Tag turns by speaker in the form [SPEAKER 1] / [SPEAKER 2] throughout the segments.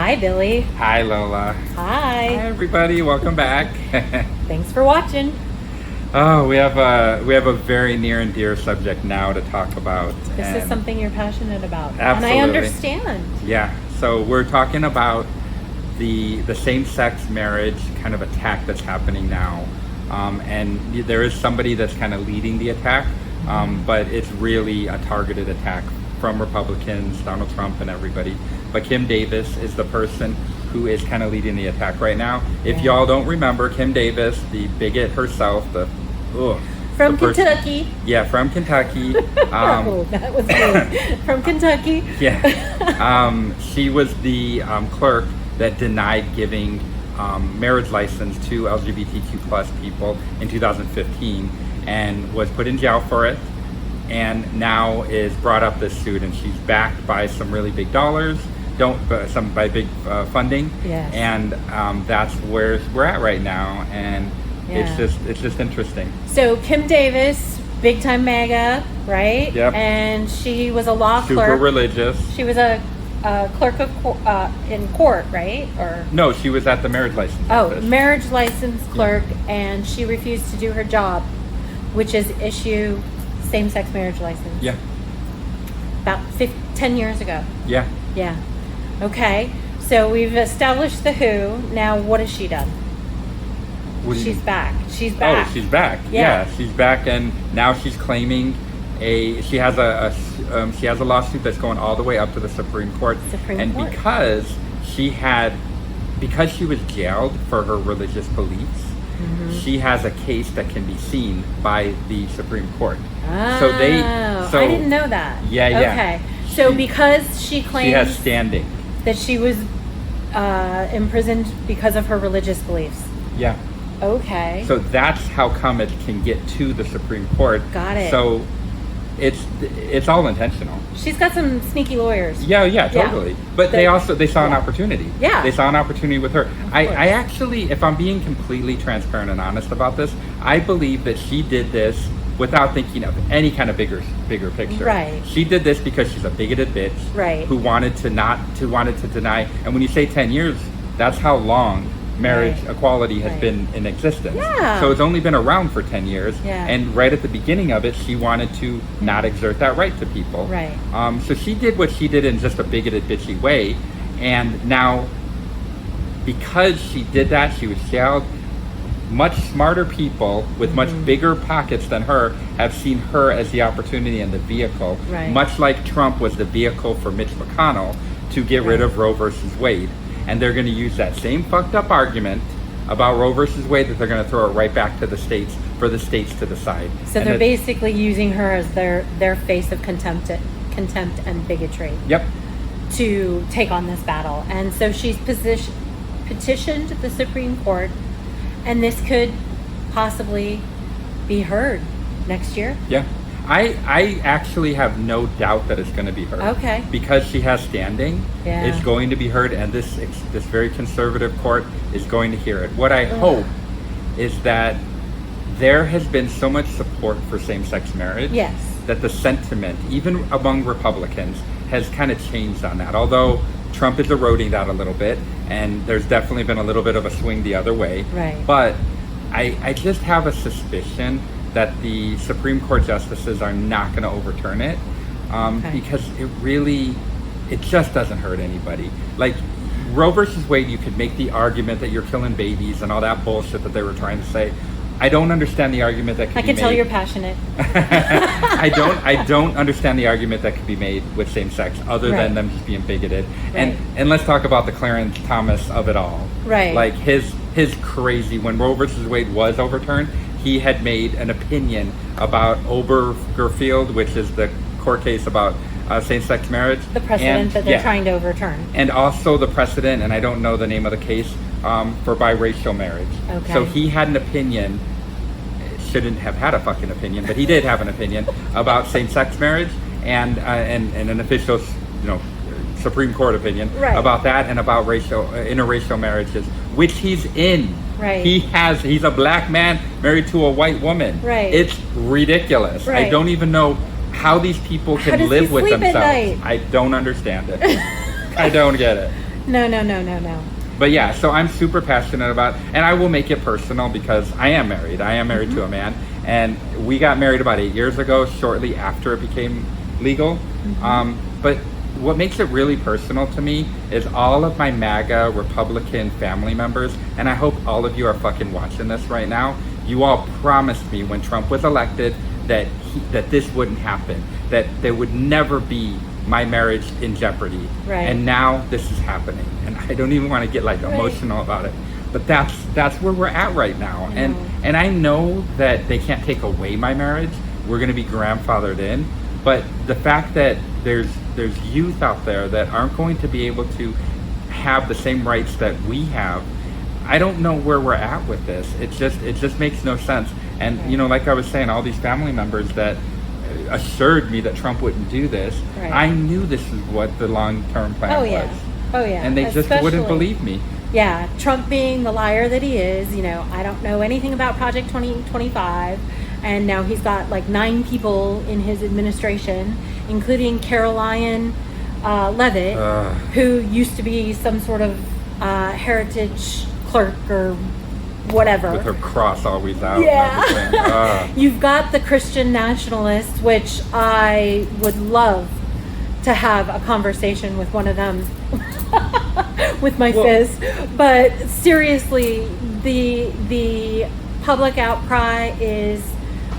[SPEAKER 1] Hi, Billy.
[SPEAKER 2] Hi, Lola.
[SPEAKER 1] Hi.
[SPEAKER 2] Hi, everybody. Welcome back.
[SPEAKER 1] Thanks for watching.
[SPEAKER 2] Oh, we have a very near and dear subject now to talk about.
[SPEAKER 1] This is something you're passionate about.
[SPEAKER 2] Absolutely.
[SPEAKER 1] And I understand.
[SPEAKER 2] Yeah. So we're talking about the same-sex marriage kind of attack that's happening now. And there is somebody that's kind of leading the attack, but it's really a targeted attack from Republicans, Donald Trump and everybody. But Kim Davis is the person who is kind of leading the attack right now. If y'all don't remember, Kim Davis, the bigot herself,
[SPEAKER 1] from Kentucky.
[SPEAKER 2] Yeah, from Kentucky.
[SPEAKER 1] Oh, that was good. From Kentucky.
[SPEAKER 2] Yeah. She was the clerk that denied giving marriage license to LGBTQ plus people in 2015 and was put in jail for it, and now is brought up this suit, and she's backed by some really big dollars, big funding.
[SPEAKER 1] Yes.
[SPEAKER 2] And that's where we're at right now, and it's just interesting.
[SPEAKER 1] So Kim Davis, big time MAGA, right?
[SPEAKER 2] Yep.
[SPEAKER 1] And she was a law clerk.
[SPEAKER 2] Super religious.
[SPEAKER 1] She was a clerk of in court, right? Or
[SPEAKER 2] no, she was at the marriage license office.
[SPEAKER 1] Marriage license clerk, and she refused to do her job, which is issue same-sex marriage license.
[SPEAKER 2] Yeah.
[SPEAKER 1] About 10 years ago.
[SPEAKER 2] Yeah.
[SPEAKER 1] Yeah. Okay. So we've established the who. Now, what has she done? She's back. She's back.
[SPEAKER 2] Oh, she's back. Yeah, she's back, and now she's claiming she has a lawsuit that's going all the way up to the Supreme Court. Because she was jailed for her religious beliefs, she has a case that can be seen by the Supreme Court.
[SPEAKER 1] Oh, I didn't know that.
[SPEAKER 2] Yeah.
[SPEAKER 1] Okay. So because she claims
[SPEAKER 2] she has standing
[SPEAKER 1] that she was imprisoned because of her religious beliefs.
[SPEAKER 2] Yeah.
[SPEAKER 1] Okay.
[SPEAKER 2] So that's how come it can get to the Supreme Court.
[SPEAKER 1] Got it.
[SPEAKER 2] So it's all intentional.
[SPEAKER 1] She's got some sneaky lawyers.
[SPEAKER 2] Yeah, totally. Yeah. But they saw an opportunity.
[SPEAKER 1] Yeah.
[SPEAKER 2] They saw an opportunity with her. I actually, if I'm being completely transparent and honest about this, I believe that she did this without thinking of any kind of bigger picture.
[SPEAKER 1] Right.
[SPEAKER 2] She did this because she's a bigoted bitch.
[SPEAKER 1] Right.
[SPEAKER 2] Who wanted to deny. And when you say 10 years, that's how long marriage equality has been in existence.
[SPEAKER 1] Yeah.
[SPEAKER 2] So it's only been around for 10 years.
[SPEAKER 1] Yeah.
[SPEAKER 2] And right at the beginning of it, she wanted to not exert that right to people.
[SPEAKER 1] Right.
[SPEAKER 2] So she did what she did in just a bigoted, bitchy way. And now, because she did that, she was jailed. Much smarter people with much bigger pockets than her have seen her as the opportunity and the vehicle.
[SPEAKER 1] Right.
[SPEAKER 2] Much like Trump was the vehicle for Mitch McConnell to get rid of Roe versus Wade. And they're going to use that same fucked up argument about Roe versus Wade that they're going to throw it right back to the states for the states to decide.
[SPEAKER 1] So they're basically using her as their face of contempt and bigotry.
[SPEAKER 2] Yep.
[SPEAKER 1] To take on this battle. And so she's petitioned the Supreme Court, and this could possibly be heard next year.
[SPEAKER 2] Yeah. I actually have no doubt that it's going to be heard.
[SPEAKER 1] Okay.
[SPEAKER 2] Because she has standing, it's going to be heard, and this very conservative court is going to hear it. What I hope is that there has been so much support for same-sex marriage that the sentiment, even among Republicans, has kind of changed on that. Although Trump is eroding that a little bit, and there's definitely been a little bit of a swing the other way.
[SPEAKER 1] Right.
[SPEAKER 2] But I just have a suspicion that the Supreme Court justices are not going to overturn it because it just doesn't hurt anybody. Like Roe versus Wade, you could make the argument that you're killing babies and all that bullshit that they were trying to say. I don't understand the argument that could be made.
[SPEAKER 1] I can tell you're passionate.
[SPEAKER 2] I don't understand the argument that could be made with same sex other than them just being bigoted.
[SPEAKER 1] Right.
[SPEAKER 2] And let's talk about the Clarence Thomas of it all.
[SPEAKER 1] Right.
[SPEAKER 2] Like his crazy, when Roe versus Wade was overturned, he had made an opinion about Obergefell, which is the court case about same-sex marriage.
[SPEAKER 1] The precedent that they're trying to overturn.
[SPEAKER 2] And also the precedent, and I don't know the name of the case, for biracial marriage.
[SPEAKER 1] Okay.
[SPEAKER 2] So he had an opinion, shouldn't have had a fucking opinion, but he did have an opinion about same-sex marriage and an official, Supreme Court opinion about that and about interracial marriages, which he's in.
[SPEAKER 1] Right.
[SPEAKER 2] He's a black man married to a white woman.
[SPEAKER 1] Right.
[SPEAKER 2] It's ridiculous.
[SPEAKER 1] Right.
[SPEAKER 2] I don't even know how these people can live with themselves. I don't understand it. I don't get it.
[SPEAKER 1] No.
[SPEAKER 2] But yeah, so I'm super passionate about, and I will make it personal because I am married. I am married to a man, and we got married about 8 years ago, shortly after it became legal. But what makes it really personal to me is all of my MAGA Republican family members, and I hope all of you are fucking watching this right now. You all promised me when Trump was elected that this wouldn't happen, that there would never be my marriage in jeopardy.
[SPEAKER 1] Right.
[SPEAKER 2] And now this is happening, and I don't even want to get like emotional about it, but that's where we're at right now. And I know that they can't take away my marriage. We're going to be grandfathered in, but the fact that there's youth out there that aren't going to be able to have the same rights that we have, I don't know where we're at with this. It just makes no sense. And you know, like I was saying, all these family members that assured me that Trump wouldn't do this, I knew this is what the long-term plan was.
[SPEAKER 1] Oh yeah.
[SPEAKER 2] And they just wouldn't believe me.
[SPEAKER 1] Yeah, Trump being the liar that he is, you know, I don't know anything about Project 2025, and now he's got like 9 people in his administration, including Caroline Levitt, who used to be some sort of heritage clerk or whatever.
[SPEAKER 2] With her cross always out.
[SPEAKER 1] Yeah. You've got the Christian nationalists, which I would love to have a conversation with one of them with my fist. But seriously, the public outcry is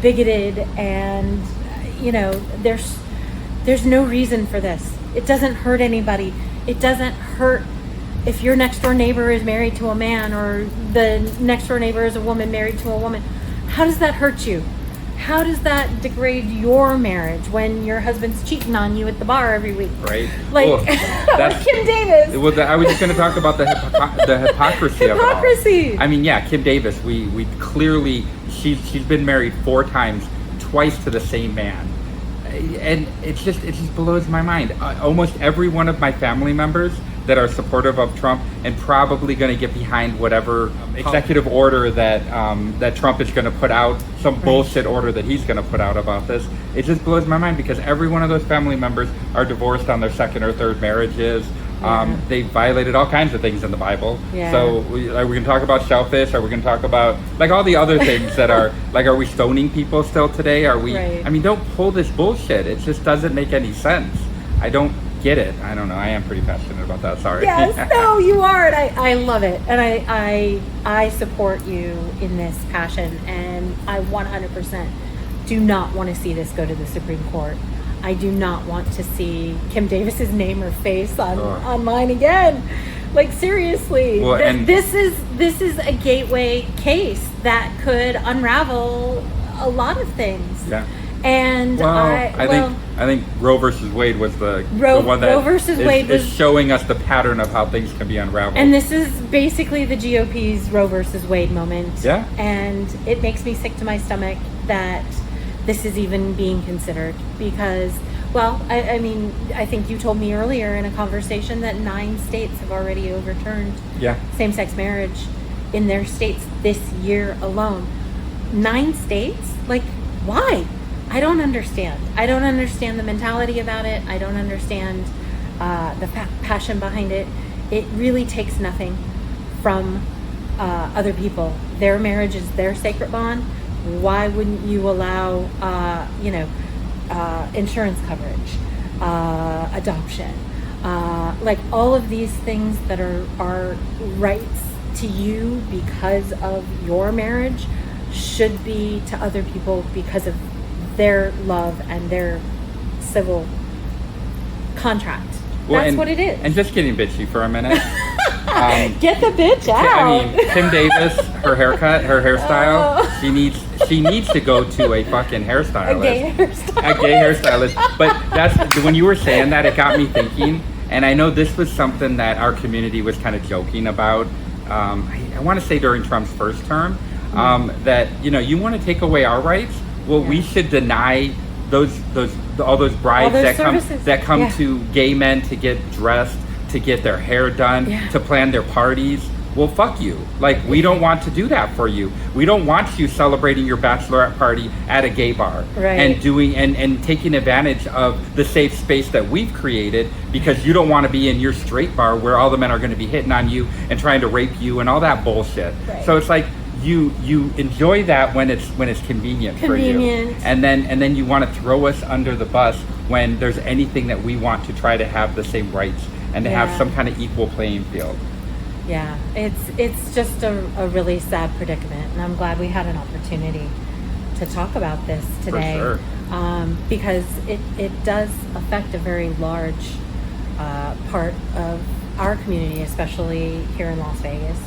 [SPEAKER 1] bigoted, and you know, there's no reason for this. It doesn't hurt anybody. It doesn't hurt if your next door neighbor is married to a man, or the next door neighbor is a woman married to a woman. How does that hurt you? How does that degrade your marriage when your husband's cheating on you at the bar every week?
[SPEAKER 2] Right.
[SPEAKER 1] Like, like Kim Davis.
[SPEAKER 2] Well, I was just going to talk about the hypocrisy of it all. I mean, yeah, Kim Davis, we clearly, she's been married 4 times, twice to the same man. And it just blows my mind. Almost every one of my family members that are supportive of Trump and probably going to get behind whatever executive order that Trump is going to put out, some bullshit order that he's going to put out about this. It just blows my mind because every one of those family members are divorced on their 2nd or 3rd marriages. They violated all kinds of things in the Bible. So are we going to talk about shellfish? Are we going to talk about like all the other things that are like, are we stoning people still today? Are we, I mean, don't pull this bullshit. It just doesn't make any sense. I don't get it. I don't know. I am pretty passionate about that. Sorry.
[SPEAKER 1] Yes, no, you are, and I love it, and I support you in this passion, and I 100% do not want to see this go to the Supreme Court. I do not want to see Kim Davis's name or face on mine again. Like seriously, this is a gateway case that could unravel a lot of things.
[SPEAKER 2] Yeah.
[SPEAKER 1] And
[SPEAKER 2] I think Roe versus Wade was the one that
[SPEAKER 1] Roe versus Wade
[SPEAKER 2] is showing us the pattern of how things can be unraveled.
[SPEAKER 1] And this is basically the GOP's Roe versus Wade moment.
[SPEAKER 2] Yeah.
[SPEAKER 1] And it makes me sick to my stomach that this is even being considered because, well, I mean, I think you told me earlier in a conversation that 9 states have already overturned same-sex marriage in their states this year alone. 9 states? Like, why? I don't understand. I don't understand the mentality about it. I don't understand the passion behind it. It really takes nothing from other people. Their marriage is their sacred bond. Why wouldn't you allow, insurance coverage, adoption, like all of these things that are rights to you because of your marriage should be to other people because of their love and their civil contract. That's what it is.
[SPEAKER 2] And just getting bitchy for a minute.
[SPEAKER 1] Get the bitch out.
[SPEAKER 2] I mean, Kim Davis, her haircut, her hairstyle, she needs to go to a fucking hairstylist. A gay hairstylist. But that's when you were saying that, it got me thinking. And I know this was something that our community was kind of joking about. I want to say during Trump's first term, that you want to take away our rights. Well, we should deny all those brides that come to gay men to get dressed, to get their hair done, to plan their parties. well, fuck you. Like, we don't want to do that for you. We don't want you celebrating your bachelorette party at a gay bar and doing and taking advantage of the safe space that we've created because you don't want to be in your straight bar where all the men are going to be hitting on you and trying to rape you and all that bullshit. So it's like you enjoy that when it's convenient for you, and then you want to throw us under the bus when there's anything that we want to try to have the same rights and to have some kind of equal playing field.
[SPEAKER 1] Yeah, it's just a really sad predicament, and I'm glad we had an opportunity to talk about this today.
[SPEAKER 2] For sure.
[SPEAKER 1] Because it does affect a very large part of our community, especially here in Las Vegas.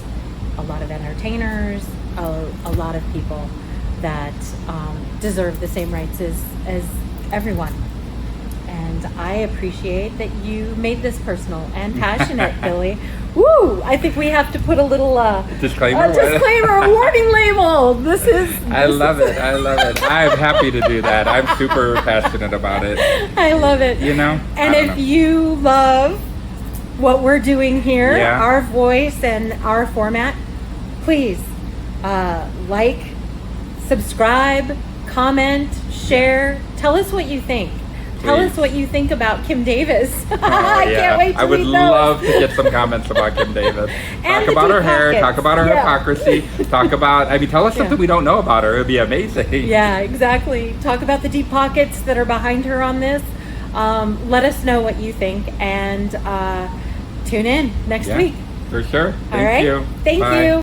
[SPEAKER 1] A lot of entertainers, a lot of people that deserve the same rights as everyone. And I appreciate that you made this personal and passionate, Billy. Woo! I think we have to put a little
[SPEAKER 2] disclaimer,
[SPEAKER 1] a warning label.
[SPEAKER 2] I love it. I'm happy to do that. I'm super passionate about it.
[SPEAKER 1] I love it.
[SPEAKER 2] You know?
[SPEAKER 1] And if you love what we're doing here, our voice and our format, please like, subscribe, comment, share. Tell us what you think. Tell us what you think about Kim Davis. I can't wait to
[SPEAKER 2] I would
[SPEAKER 1] read those.
[SPEAKER 2] love to get some comments about Kim Davis. Talk about her hair, talk about her hypocrisy, tell us something we don't know about her. It would be amazing.
[SPEAKER 1] Yeah, exactly. Talk about the deep pockets that are behind her on this. Let us know what you think, and tune in next week.
[SPEAKER 2] For sure.
[SPEAKER 1] Thank you. Thank you.